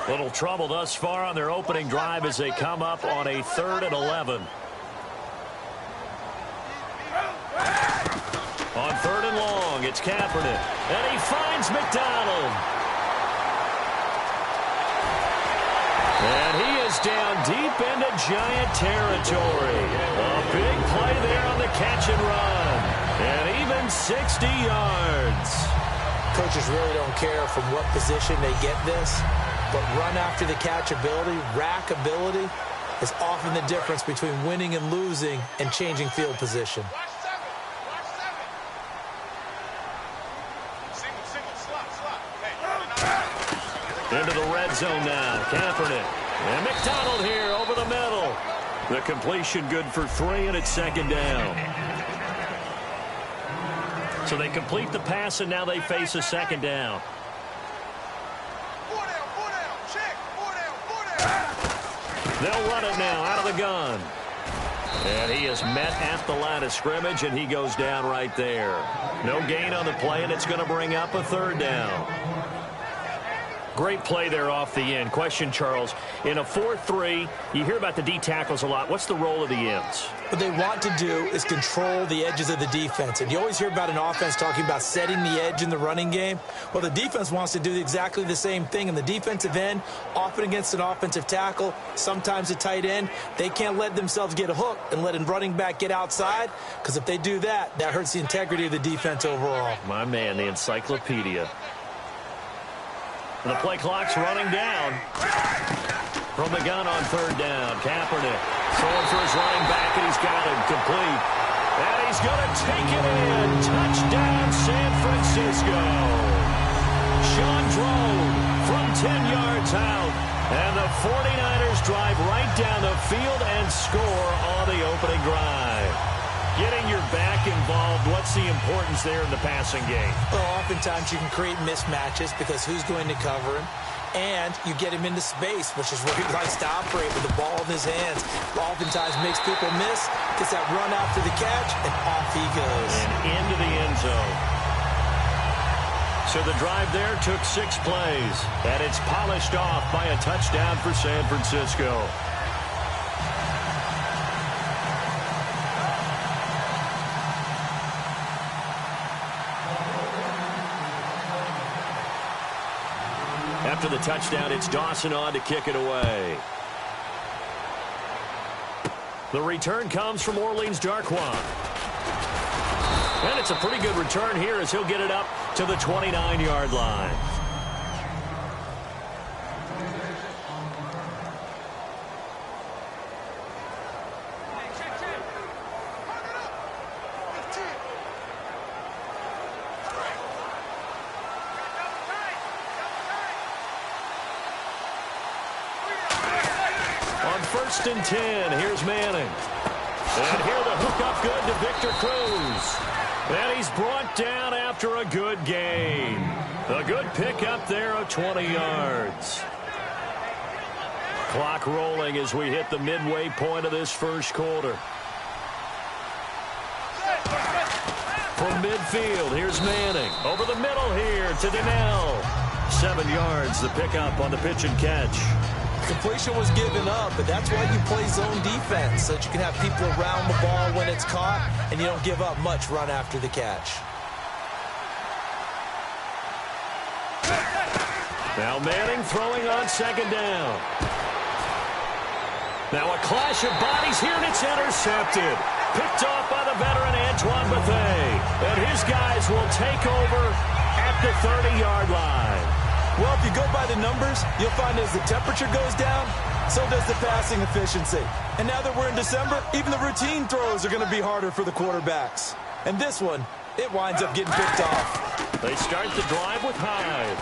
Little trouble thus far on their opening drive as they come up on a 3rd and 11. On 3rd and long, it's Kaepernick. And he finds McDonald. And he is down deep into Giant territory. A big play there on the catch and run. And even 60 yards. Coaches really don't care from what position they get this, but run after the catch ability, rack ability, is often the difference between winning and losing and changing field position. Into the red zone now. Kaepernick. And McDonald here over the middle. The completion good for 3, and it's 2nd down. So they complete the pass, and now they face a 2nd down. They'll run it now out of the gun. And he is met at the line of scrimmage, and he goes down right there. No gain on the play, and it's going to bring up a 3rd down. Great play there off the end. Question, Charles, in a 4-3, you hear about the D tackles a lot. What's the role of the ends? What they want to do is control the edges of the defense. And you always hear about an offense talking about setting the edge in the running game. Well, the defense wants to do exactly the same thing. In the defensive end, often against an offensive tackle, sometimes a tight end, they can't let themselves get a hook and let a running back get outside, because if they do that, that hurts the integrity of the defense overall. My man, the encyclopedia. The play clock's running down. From the gun on 3rd down, Kaepernick throwing for his running back, and he's got him complete. And he's going to take it in. Touchdown, San Francisco. Sean Drone from 10 yards out. And the 49ers drive right down the field and score on the opening drive. Getting your back involved, what's the importance there in the passing game? Well, oftentimes you can create mismatches because who's going to cover him? And you get him into space, which is where he likes to operate with the ball in his hands. Oftentimes makes people miss, gets that run after the catch, and off he goes. And into the end zone. So the drive there took 6 plays, and it's polished off by a touchdown for San Francisco. After the touchdown, it's Dawson on to kick it away. The return comes from Orleans Darkwa. And it's a pretty good return here as he'll get it up to the 29-yard line. First and 10. Here's Manning. And here the hook up good to Victor Cruz. And he's brought down after a good gain. A good pickup there of 20 yards. Clock rolling as we hit the midway point of this first quarter. From midfield, here's Manning. Over the middle here to Donnell. 7 yards, the pickup on the pitch and catch. Completion was given up, but that's why you play zone defense, so that you can have people around the ball when it's caught, and you don't give up much run after the catch. Now Manning throwing on 2nd down. Now a clash of bodies here, and it's intercepted. Picked off by the veteran Antoine Bethea. And his guys will take over at the 30-yard line. Well, if you go by the numbers, you'll find as the temperature goes down, so does the passing efficiency. And now that we're in December, even the routine throws are going to be harder for the quarterbacks. And this one, it winds up getting picked off. They start the drive with Hyde.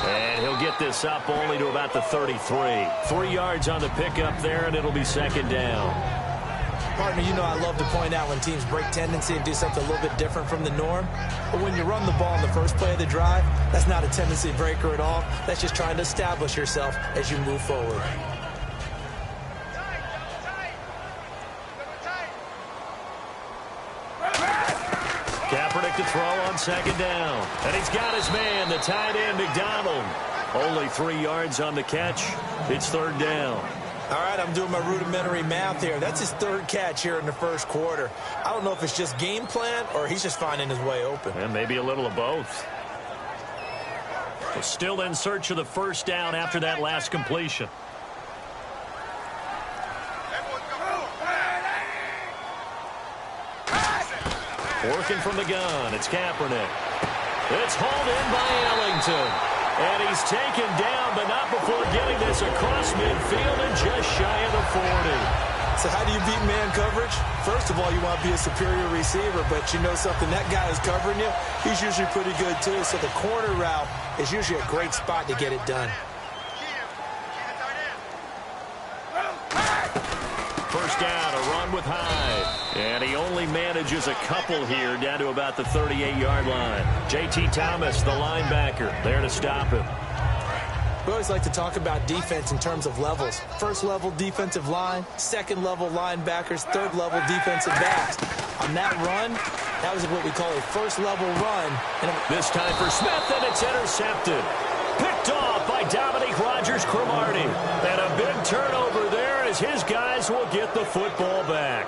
And he'll get this up only to about the 33. 3 yards on the pickup there, and it'll be 2nd down. Partner, you know I love to point out when teams break tendency and do something a little bit different from the norm. But when you run the ball in the first play of the drive, that's not a tendency breaker at all. That's just trying to establish yourself as you move forward. Kaepernick to throw on 2nd down. And he's got his man, the tight end, McDonald. Only 3 yards on the catch. It's third down. All right, I'm doing my rudimentary math here. That's his third catch here in the first quarter. I don't know if it's just game plan or he's just finding his way open. And maybe a little of both. We're still in search of the first down after that last completion. Working from the gun, it's Kaepernick. It's hauled in by Ellington. And he's taken down, but not before getting this across midfield and just shy of the 40. So how do you beat man coverage? First of all, you want to be a superior receiver, but you know something, that guy is covering you, he's usually pretty good too. So the corner route is usually a great spot to get it done. First down, a run with Hyde. And he only manages a couple here down to about the 38-yard line. J.T. Thomas, the linebacker, there to stop him. We always like to talk about defense in terms of levels. First level defensive line, second level linebackers, third level defensive backs. On that run, that was what we call a first level run. And this time for Smith, and it's intercepted. Picked off by Dominique Rodgers-Cromartie. And a big turnover there as his guys will get the football back.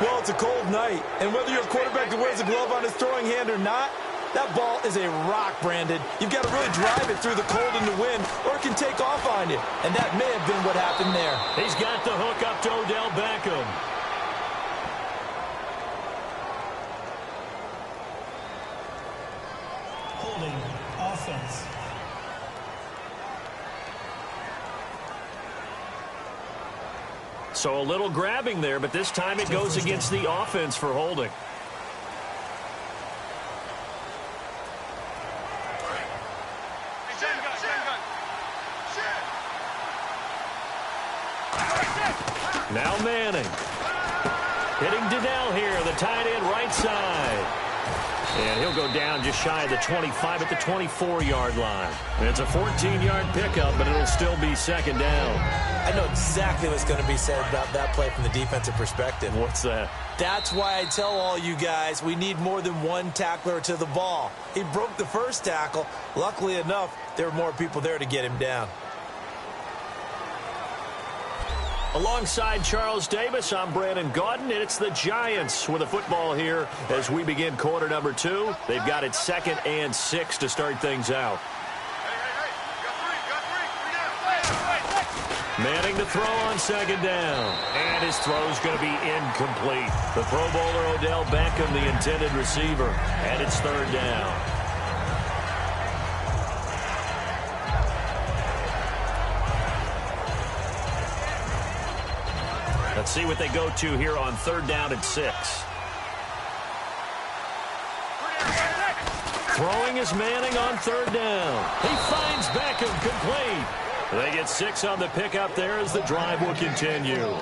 Well, it's a cold night, and whether you're a quarterback that wears a glove on his throwing hand or not, that ball is a rock, Brandon. You've got to really drive it through the cold and the wind, or it can take off on you. And that may have been what happened there. He's got the hook up to Odell Beckham. Holding offense. So a little grabbing there, but this time it goes against the offense for holding. Now Manning. Hitting Donnell here, the tight end right side. And he'll go down just shy of the 25 at the 24-yard line. And it's a 14-yard pickup, but it'll still be second down. I know exactly what's going to be said about that play from the defensive perspective. What's that? That's why I tell all you guys we need more than one tackler to the ball. He broke the first tackle. Luckily enough, there were more people there to get him down. Alongside Charles Davis, I'm Brandon Gaudin, and it's the Giants with the football here as we begin quarter number 2. They've got it 2nd and 6 to start things out. Manning to throw on second down. And his throw's going to be incomplete. The Pro Bowler Odell Beckham, the intended receiver. And it's third down. Let's see what they go to here on third down and 6. Throwing is Manning on third down. He finds Beckham complete. They get 6 on the pickup there as the drive will continue.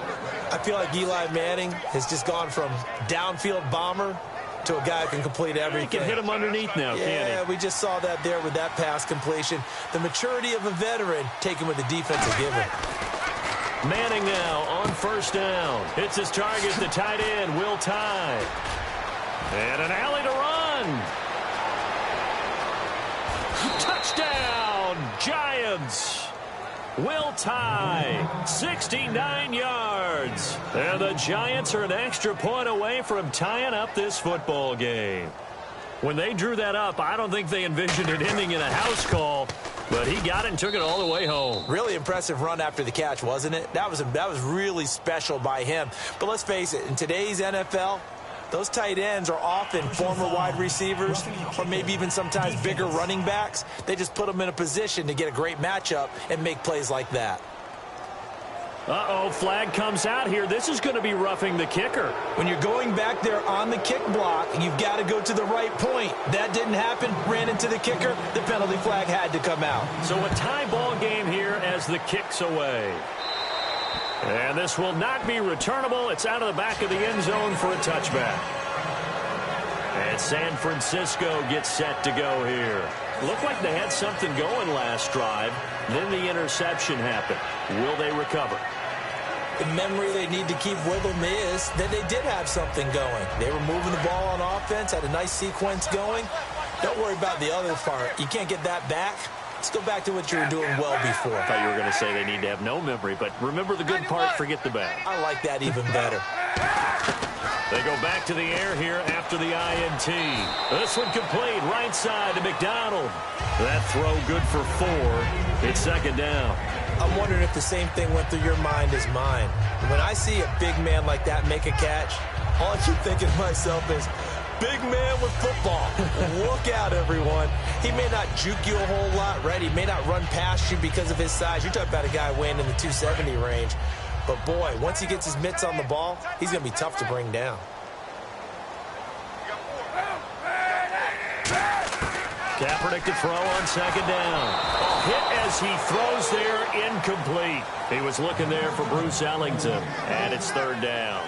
I feel like Eli Manning has just gone from downfield bomber to a guy who can complete everything. He can hit him underneath now, can't he? Yeah, we just saw that there with that pass completion. The maturity of a veteran taken with the defensive given. Manning now on first down. Hits his target, the tight end, Will Tye. And an alley to run. Touchdown, Giants. Will Tye, 69 yards. And the Giants are an extra point away from tying up this football game. When they drew that up, I don't think they envisioned it ending in a house call, but he got it and took it all the way home. Really impressive run after the catch, wasn't it? That was really special by him. But let's face it, in today's NFL, those tight ends are often former wide receivers or maybe even sometimes bigger running backs. They just put them in a position to get a great matchup and make plays like that. Uh-oh, flag comes out here. This is going to be roughing the kicker. When you're going back there on the kick block, you've got to go to the right point. That didn't happen. Ran into the kicker. The penalty flag had to come out. So a tie ball game here as the kick's away. And this will not be returnable. It's out of the back of the end zone for a touchback. And San Francisco gets set to go here. Looked like they had something going last drive. Then the interception happened. Will they recover? The memory they need to keep with them is that they did have something going. They were moving the ball on offense, had a nice sequence going. Don't worry about the other part. You can't get that back. Let's go back to what you were doing well before. I thought you were going to say they need to have no memory, but remember the good part, forget the bad. I like that even better. They go back to the air here after the INT. This one complete, right side to McDonald. That throw good for 4. It's second down. I'm wondering if the same thing went through your mind as mine. When I see a big man like that make a catch, all I keep thinking to myself is, big man with football. Look out, everyone. He may not juke you a whole lot, right? He may not run past you because of his size. You're talking about a guy weighing in the 270 range. But, boy, once he gets his mitts on the ball, he's going to be tough to bring down. Kaepernick to throw on second down. Hit as he throws there, incomplete. He was looking there for Bruce Ellington, and it's third down.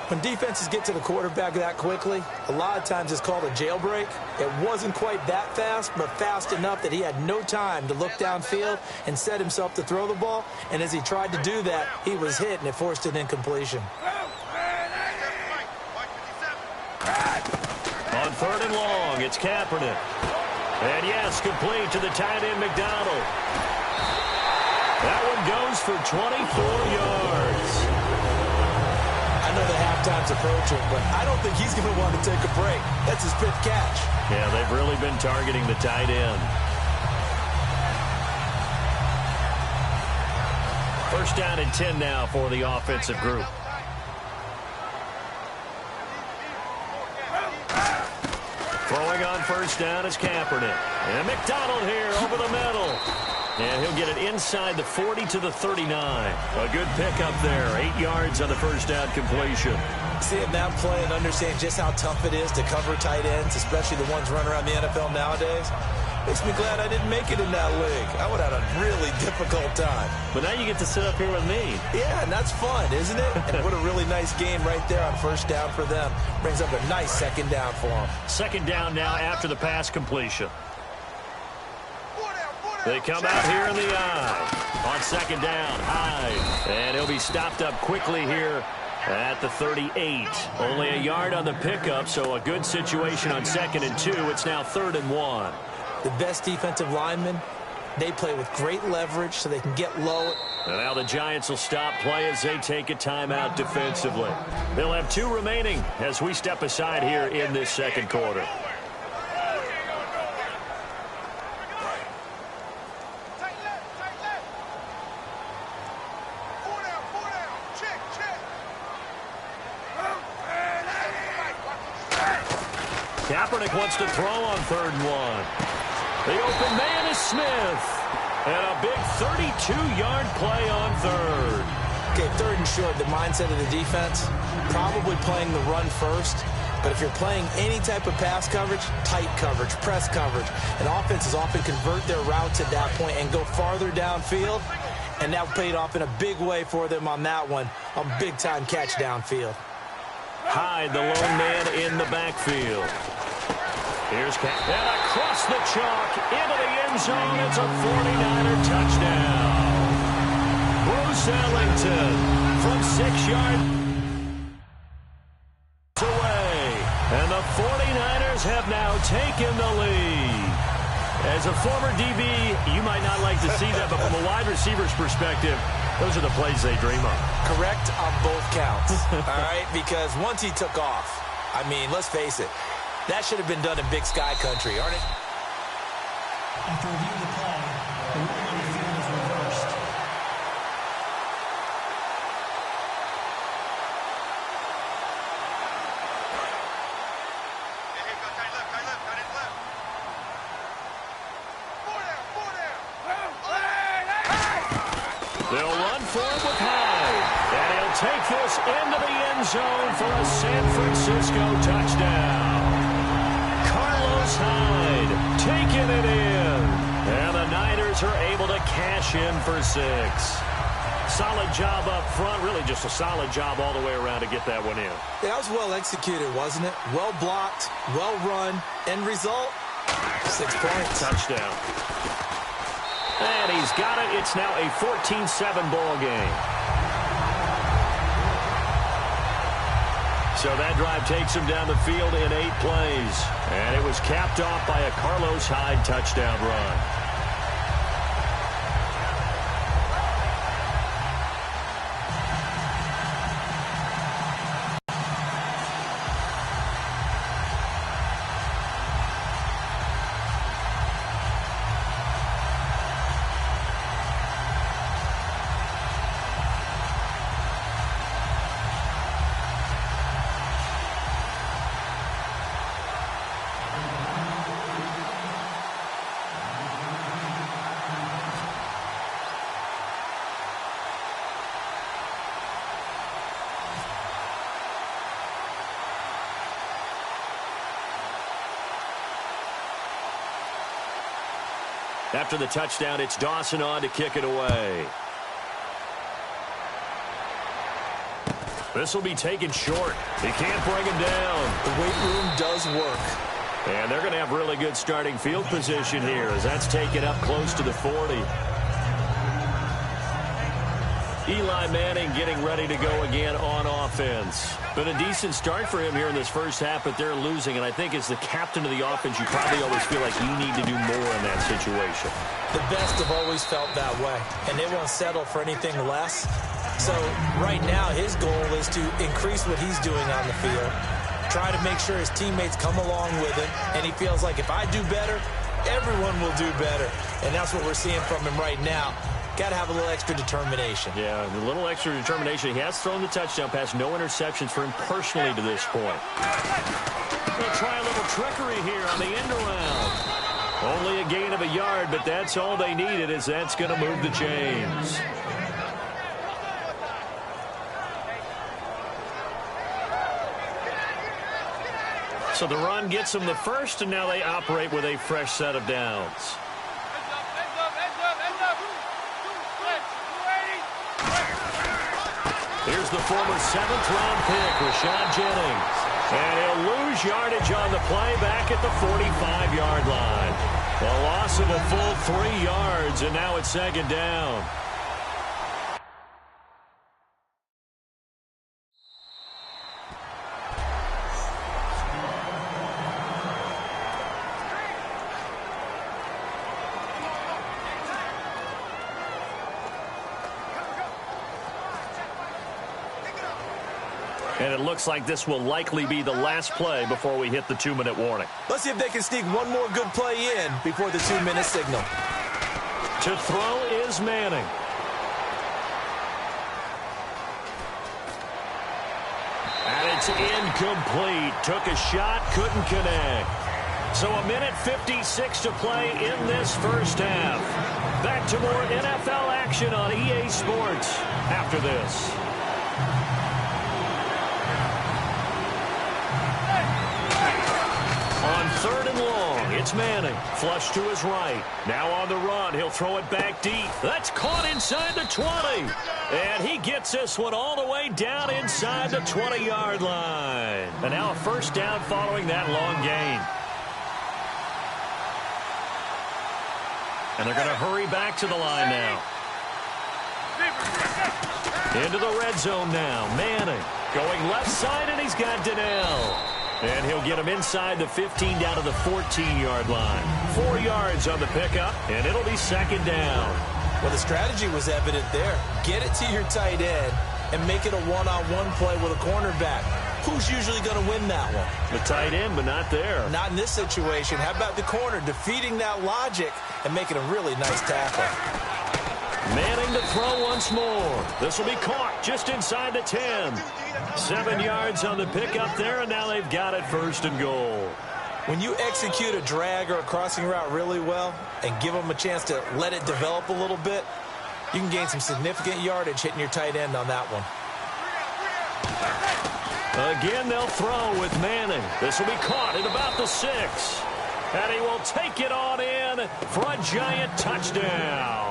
When defenses get to the quarterback that quickly, a lot of times it's called a jailbreak. It wasn't quite that fast, but fast enough that he had no time to look downfield and set himself to throw the ball. And as he tried to do that, he was hit, and it forced an incompletion. On third and long, it's Kaepernick. And yes, complete to the tight end McDonald. That one goes for 24 yards. I know the halftime's approaching, but I don't think he's going to want to take a break. That's his 5th catch. Yeah, they've really been targeting the tight end. First down and 10 now for the offensive group. Throwing on first down is Kaepernick. And McDonald here over the middle. And he'll get it inside the 40 to the 39. A good pickup there. 8 yards on the first down completion. Seeing that play and understanding just how tough it is to cover tight ends, especially the ones running around the NFL nowadays, makes me glad I didn't make it in that league. I would have had a really difficult time. But now you get to sit up here with me. Yeah, and that's fun, isn't it? And what a really nice game right there on first down for them. Brings up a nice second down for them. Second down now after the pass completion. They come out here in the eye. On second down, Hyde. And he'll be stopped up quickly here at the 38. Only a yard on the pickup, so a good situation on 2nd and 2. It's now 3rd and 1. The best defensive linemen, they play with great leverage so they can get low. And now the Giants will stop play as they take a timeout defensively. They'll have 2 remaining as we step aside here in this second quarter. Kaepernick wants to throw on 3rd and 1. The open man is Smith. And a big 32-yard play on 3rd. Okay, 3rd and short, the mindset of the defense, probably playing the run first. But if you're playing any type of pass coverage, tight coverage, press coverage, and offenses often convert their routes at that point and go farther downfield. And that paid off in a big way for them on that one. A big-time catch downfield. Hyde, the lone man in the backfield. Here's Cat. And across the chalk into the end zone. It's a 49er touchdown. Bruce Ellington from 6 yards away. And the 49ers have now taken the lead. As a former DB, you might not like to see that, but from a wide receiver's perspective, those are the plays they dream of. Correct on both counts, all right? Because once he took off, I mean, let's face it, that should have been done in Big Sky country, aren't it? After reviewing the play, the rule on the field is reversed. They'll run for it with Hyde. And he'll take this into the end zone for a San Francisco touchdown. Carlos Hyde taking it in. And the Niners are able to cash in for 6. Solid job up front. Really just a solid job all the way around to get that one in. Yeah, that was well executed, wasn't it? Well blocked, well run. End result, 6 points. Touchdown. And he's got it. It's now a 14-7 ball game. So that drive takes him down the field in 8 plays. And it was capped off by a Carlos Hyde touchdown run. After the touchdown, it's Dawson on to kick it away. This will be taken short. He can't bring him down. The weight room does work. And they're going to have really good starting field position here as that's taken up close to the 40. Eli Manning getting ready to go again on offense. Been a decent start for him here in this first half, but they're losing. And I think as the captain of the offense, you probably always feel like you need to do more in that situation. The best have always felt that way, and they won't settle for anything less. So right now, his goal is to increase what he's doing on the field, try to make sure his teammates come along with him, and he feels like if I do better, everyone will do better. And that's what we're seeing from him right now. Got to have a little extra determination. Yeah, a little extra determination. He has thrown the touchdown pass. No interceptions for him personally to this point. They'll try a little trickery here on the end around. Only a gain of a yard, but that's all they needed, as that's going to move the chains. So the run gets them the first, and now they operate with a fresh set of downs. Here's the former 7th-round pick, Rashad Jennings. And he'll lose yardage on the play back at the 45-yard line. A loss of a full 3 yards, and now it's second down. And it looks like this will likely be the last play before we hit the 2-minute warning. Let's see if they can sneak one more good play in before the 2-minute signal. To throw is Manning. And it's incomplete. Took a shot, couldn't connect. So a minute 56 to play in this first half. Back to more NFL action on EA Sports after this. On 3rd and long, it's Manning. Flush to his right. Now on the run, he'll throw it back deep. That's caught inside the 20. And he gets this one all the way down inside the 20-yard line. And now a first down following that long gain. And they're going to hurry back to the line now. Into the red zone now. Manning going left side, and he's got Donnell. And he'll get him inside the 15 down to the 14-yard line. 4 yards on the pickup, and it'll be second down. Well, the strategy was evident there. Get it to your tight end and make it a one-on-one play with a cornerback. Who's usually going to win that one? The tight end, but not there. Not in this situation. How about the corner defeating that logic and making a really nice tackle? Manning to throw once more. This will be caught just inside the 10. 7 yards on the pickup there, and now they've got it 1st and goal. When you execute a drag or a crossing route really well and give them a chance to let it develop a little bit, you can gain some significant yardage hitting your tight end on that one. Again, they'll throw with Manning. This will be caught at about the 6. And he will take it on in for a giant touchdown.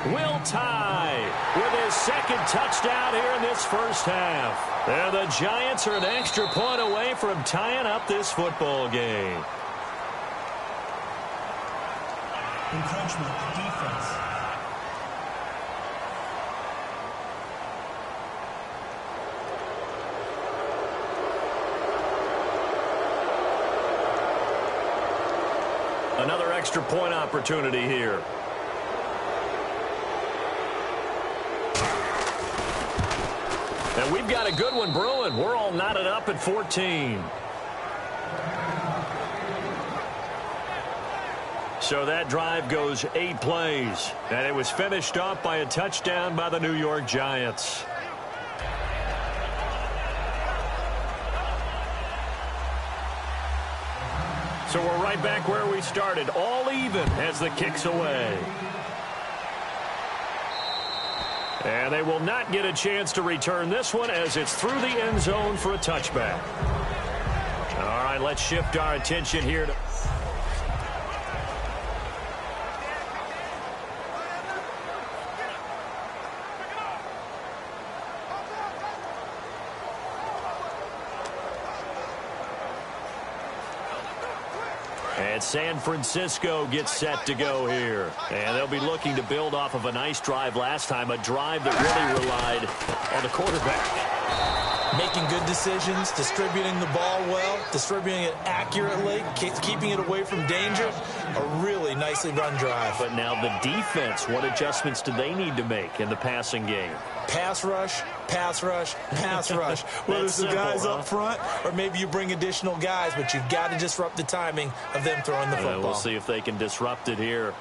Will tie with his 2nd touchdown here in this first half. And the Giants are an extra point away from tying up this football game. Encroachment, defense. Another extra point opportunity here. And we've got a good one brewing. We're all knotted up at 14. So that drive goes 8 plays. And it was finished off by a touchdown by the New York Giants. So we're right back where we started. All even as the kick's away. And they will not get a chance to return this one as it's through the end zone for a touchback. All right, let's shift our attention here to As San Francisco gets set to go here. And they'll be looking to build off of a nice drive last time, a drive that really relied on the quarterback. Making good decisions, distributing the ball well, distributing it accurately, keeping it away from danger. A really nicely run drive. But now the defense, what adjustments do they need to make in the passing game? Pass rush, pass rush, pass rush. Whether it's the guys up front or maybe you bring additional guys, but you've got to disrupt the timing of them throwing the football. We'll see if they can disrupt it here.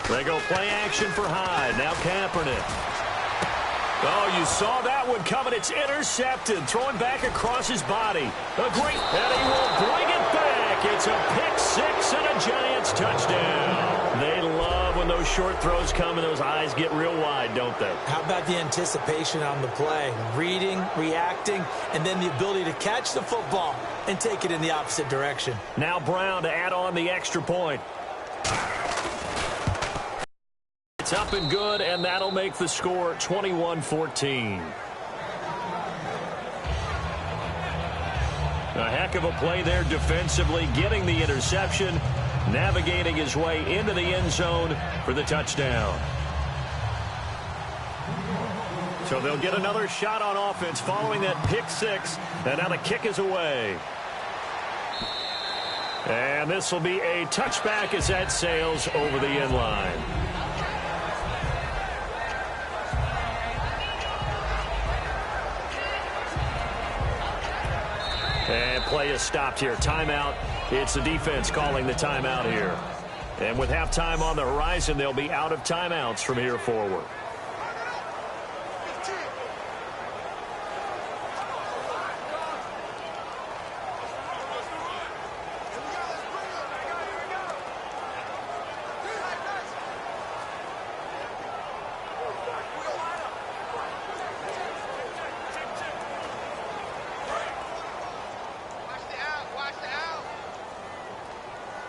They go play action for Hyde. Now Kaepernick. Oh, you saw that one coming. It's intercepted. Throwing back across his body. A great, and he will bring it back. It's a pick six and a Giants touchdown. They love when those short throws come and those eyes get real wide, don't they? How about the anticipation on the play? Reading, reacting, and then the ability to catch the football and take it in the opposite direction. Now Brown to add on the extra point. It's up and good, and that'll make the score 21-14. A heck of a play there defensively, getting the interception, navigating his way into the end zone for the touchdown. So they'll get another shot on offense following that pick six, and now the kick is away. And this will be a touchback as that sails over the end line. And play is stopped here. Timeout. It's the defense calling the timeout here. And with halftime on the horizon, they'll be out of timeouts from here forward.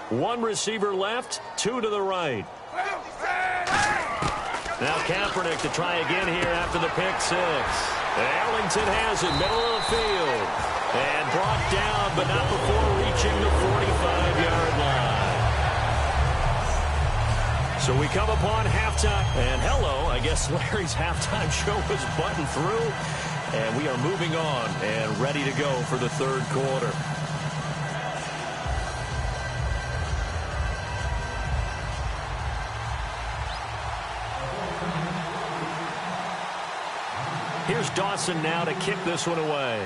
One receiver left, two to the right. Now Kaepernick to try again here after the pick six. Ellington has it, middle of the field. And brought down, but not before reaching the 45-yard line. So we come upon halftime. And hello, I guess Larry's halftime show was buttoned through. And we are moving on and ready to go for the third quarter. Here's Dawson now to kick this one away.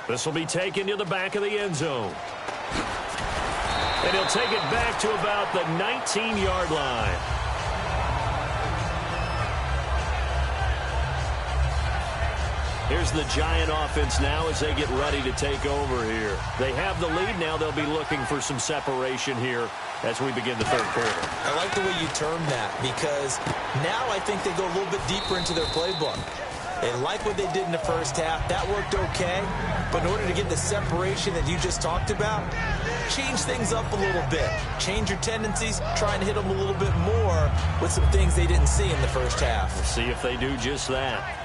This will be taken to the back of the end zone. And he'll take it back to about the 19-yard line. Here's the Giant offense now as they get ready to take over here. They have the lead now. They'll be looking for some separation here as we begin the third quarter. I like the way you term that because now I think they go a little bit deeper into their playbook. They like what they did in the first half. That worked okay. But in order to get the separation that you just talked about, change things up a little bit. Change your tendencies. Try and hit them a little bit more with some things they didn't see in the first half. We'll see if they do just that.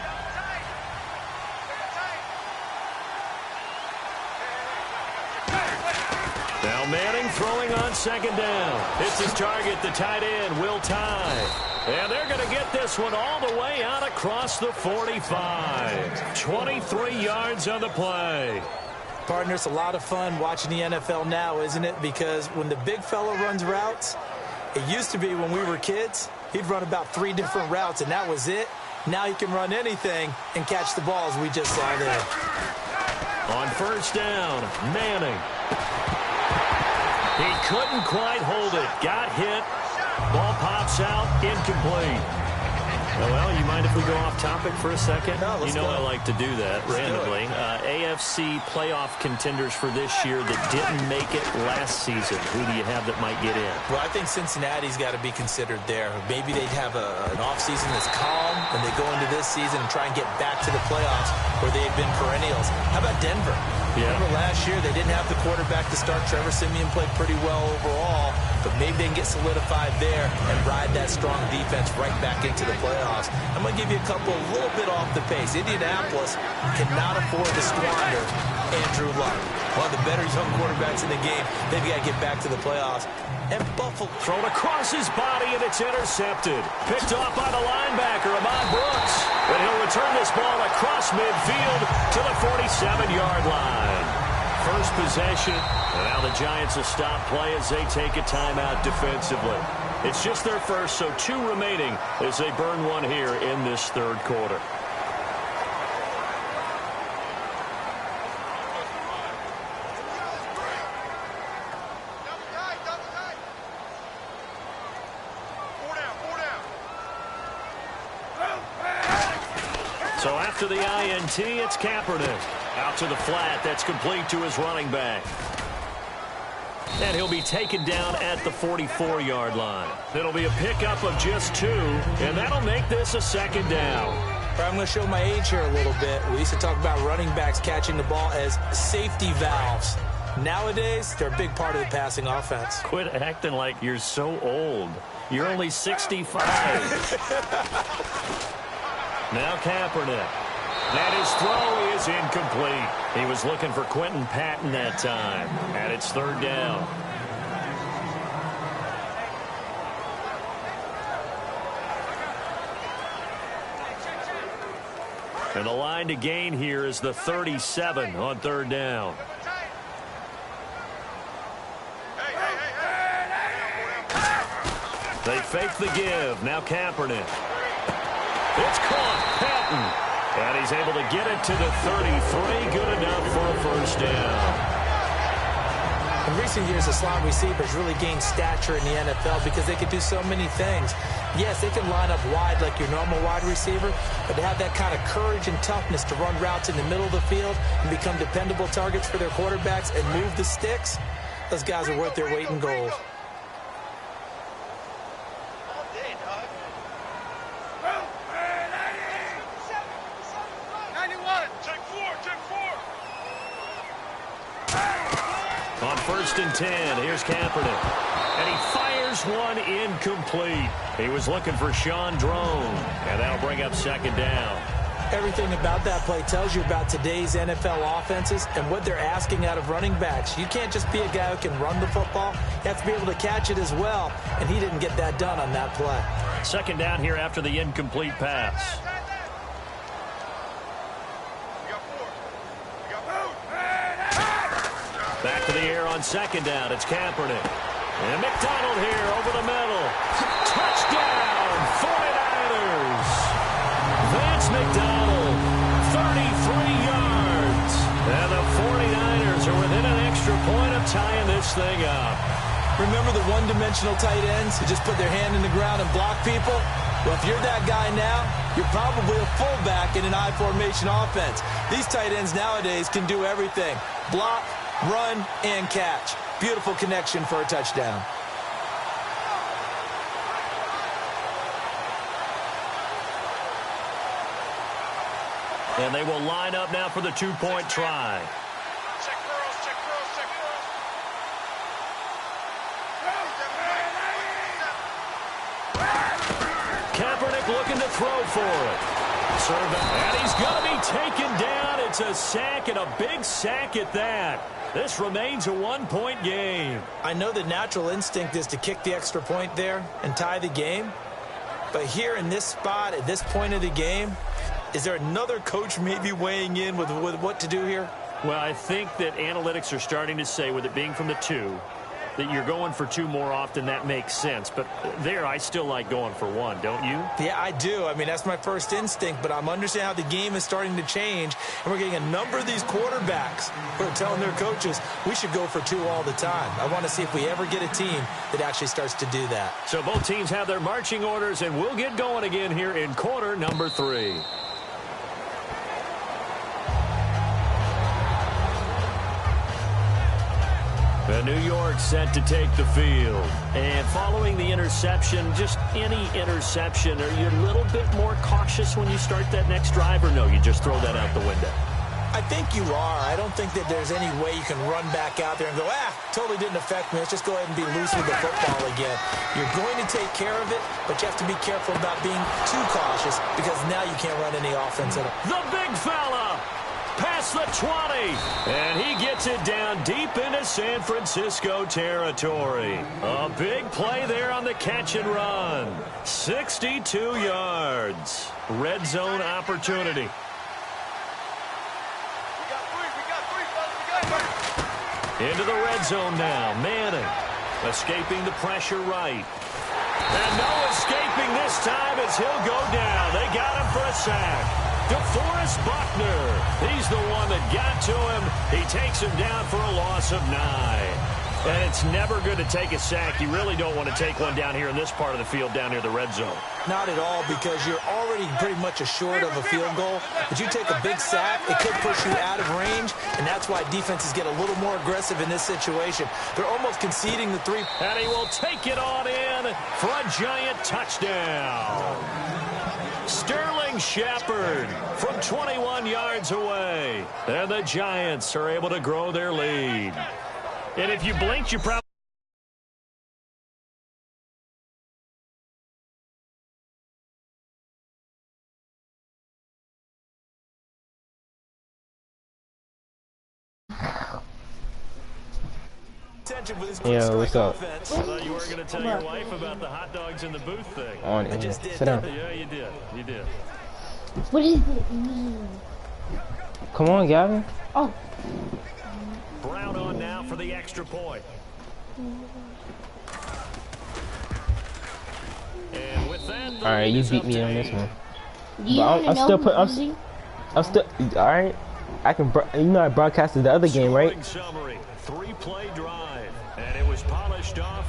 Now Manning throwing on second down. It's his target, the tight end, Will Tye. And they're going to get this one all the way out across the 45. 23 yards on the play. Partner, it's a lot of fun watching the NFL now, isn't it? Because when the big fella runs routes, it used to be when we were kids, he'd run about 3 different routes, and that was it. Now he can run anything and catch the balls we just saw there. On first down, Manning. He couldn't quite hold it. Got hit. Ball pops out. Incomplete. Well, you mind if we go off topic for a second? No, let's go. I like to do that randomly. AFC playoff contenders for this year that didn't make it last season. Who do you have that might get in? Well, I think Cincinnati's got to be considered there. Maybe they'd have an offseason that's calm, and they go into this season and try and get back to the playoffs where they had been perennials. How about Denver? Yeah. Remember last year they didn't have the quarterback to start. Trevor Siemian played pretty well overall. but maybe they can get solidified there and ride that strong defense right back into the playoffs. I'm going to give you a couple a little bit off the pace. Indianapolis cannot afford to squander Andrew Luck, one of the better young quarterbacks in the game. They've got to get back to the playoffs. And Buffalo thrown across his body, and it's intercepted. Picked off by the linebacker, Ahmad Brooks. And he'll return this ball across midfield to the 47-yard line. First possession, and now the Giants will stop play as they take a timeout defensively. It's just their first, so 2 remaining as they burn one here in this third quarter. So after the INT, it's Kaepernick. Out to the flat. That's complete to his running back. And he'll be taken down at the 44-yard line. It'll be a pickup of just 2, and that'll make this a second down. I'm going to show my age here a little bit. We used to talk about running backs catching the ball as safety valves. Nowadays, they're a big part of the passing offense. Quit acting like you're so old. You're only 65. Now Kaepernick. And his throw is incomplete. He was looking for Quentin Patton that time. And it's third down. And the line to gain here is the 37 on third down. They fake the give. Now Kaepernick. It's caught. Patton. And he's able to get it to the 33. Good enough for a first down. In recent years, the slot receivers really gained stature in the NFL because they can do so many things. Yes, they can line up wide like your normal wide receiver, but to have that kind of courage and toughness to run routes in the middle of the field and become dependable targets for their quarterbacks and move the sticks, those guys are worth their weight in gold. On 1st and 10, here's Kaepernick. And he fires one incomplete. He was looking for Sean Drone, and that'll bring up second down. Everything about that play tells you about today's NFL offenses and what they're asking out of running backs. You can't just be a guy who can run the football. You have to be able to catch it as well, and he didn't get that done on that play. Second down here after the incomplete pass. Back to the air on second down. It's Kaepernick. And McDonald here over the middle. Touchdown, 49ers. Vance McDonald, 33 yards. And the 49ers are within an extra point of tying this thing up. Remember the one-dimensional tight ends who just put their hand in the ground and block people? Well, if you're that guy now, you're probably a fullback in an I-formation offense. These tight ends nowadays can do everything. Block, run, and catch. Beautiful connection for a touchdown. And they will line up now for the two-point try. Check girls, check girls, check girls. Kaepernick looking to throw for it. And he's going to be taken down. It's a sack, and a big sack at that. This remains a one-point game. I know the natural instinct is to kick the extra point there and tie the game. But here in this spot, at this point of the game, is there another coach maybe weighing in with what to do here? Well, I think that analytics are starting to say, with it being from the 2, that you're going for 2 more often. That makes sense. But there, I still like going for 1, don't you? Yeah, I do. I mean, that's my first instinct, but I'm understanding how the game is starting to change, and we're getting a number of these quarterbacks who are telling their coaches, we should go for 2 all the time. I want to see if we ever get a team that actually starts to do that. So both teams have their marching orders, and we'll get going again here in quarter number 3. And New York set to take the field. And following the interception, just any interception, are you a little bit more cautious when you start that next drive, or no, you just throw that out the window? I think you are. I don't think that there's any way you can run back out there and go, totally didn't affect me. Let's just go ahead and be loose with the football again. You're going to take care of it, but you have to be careful about being too cautious because now you can't run any offense at all. The big fella past the 20, and he gets it down deep into San Francisco territory. A big play there on the catch and run. 62 yards. Red zone opportunity. Into the red zone now. Manning escaping the pressure right. And no escaping this time as he'll go down. They got him for a sack. DeForest Buckner. He's the one that got to him. He takes him down for a loss of 9. And it's never good to take a sack. You really don't want to take one down here in this part of the field down near the red zone. Not at all, because you're already pretty much assured of a field goal. But you take a big sack, it could push you out of range, and that's why defenses get a little more aggressive in this situation. They're almost conceding the 3. And he will take it on in for a giant touchdown. Sterling Shepard from 21 yards away. And the Giants are able to grow their lead. And if you blinked, you probably... Yo, what's up? I thought you were going to tell your wife about the hot dogs in the booth thing. On in. Sit down. Yeah, you did. You did. What does it mean? Come on, Gavin. Oh. Brown on now for the extra point. And with that, All right, you beat me on this one. Do you But I'm still put. I'm still. All right. I can. You know, I broadcasted the other game, right? Summary, 3-play drive, and it was polished off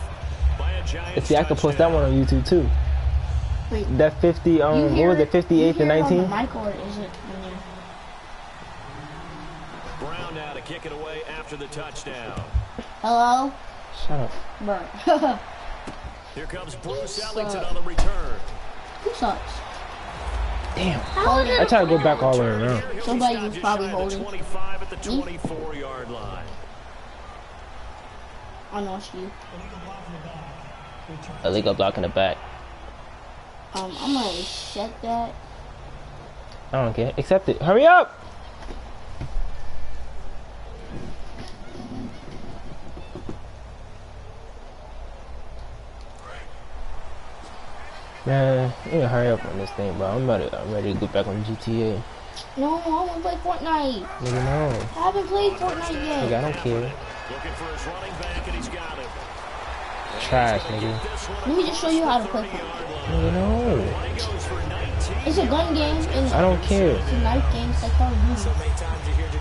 by a Giants. See, I can post that one on YouTube too. Wait. That 50. What was it? 58 to 19. Mic, or is it Brown now to kick it away after the touchdown. Hello? Shut up. Bro. Here comes Bruce Ellington on the return. Who sucks? Damn. How I try to go back all the way around. Somebody was probably holding. 25 at the 24-yard line. I know it's you. Illegal block in the back. I'm gonna accept that. I don't care. Accept it. Hurry up! Man, you gotta hurry up on this thing, bro. I'm ready to go back on GTA. No, I wanna play Fortnite. Nigga, no. I haven't played Fortnite yet. Nigga, I don't care. Looking for his running back, and he's got him. Trash, nigga. Let me just show you how to play Fortnite. Nigga, no. It's a gun game. And I don't care. It's a knife game. It's like Call of Duty.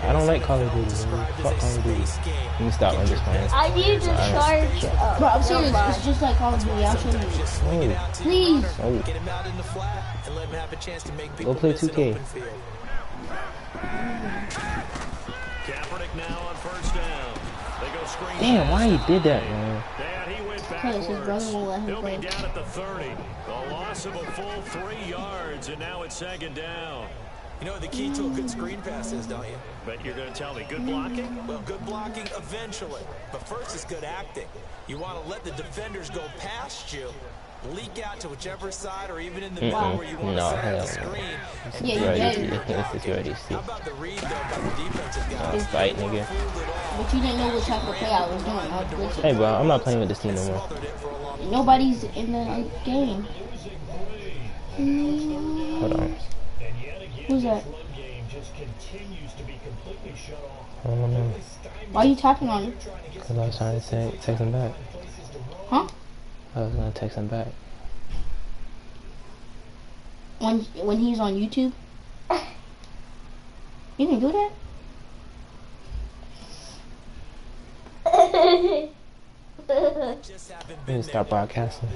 I don't like Call of Duty, man. Fuck Call of Duty. Let me stop. I'm just playing. I need to charge. Bro, I'm serious. It's just like Call of Duty. I'll show you. Oh. Please. Oh. Go play 2K. Kaepernick now on first down. They go screen. Damn, why he did that, man? And he went Because his brother won't let him He'll play. be down at the 30. A loss of a full 3 yards, and now it's second down. You know what the key to a good screen pass is, don't you? But you're going to tell me, good blocking? Well, good blocking eventually. But first is good acting. You want to let the defenders go past you, leak out to whichever side or even in the middle where you want to set up the screen. Yeah, you did. This is already see. How about the read, though, by the defensive guys? Fight, nigga. But you didn't know what type of play I was doing. I was glitching. Hey, bro, I'm not playing with this team no more. Nobody's in the game. Hold on. Who's that? I don't know. Why are you tapping on him? Because I was trying to text him back. Huh? I was going to text him back. When he's on YouTube? You can do that? Let me stop broadcasting.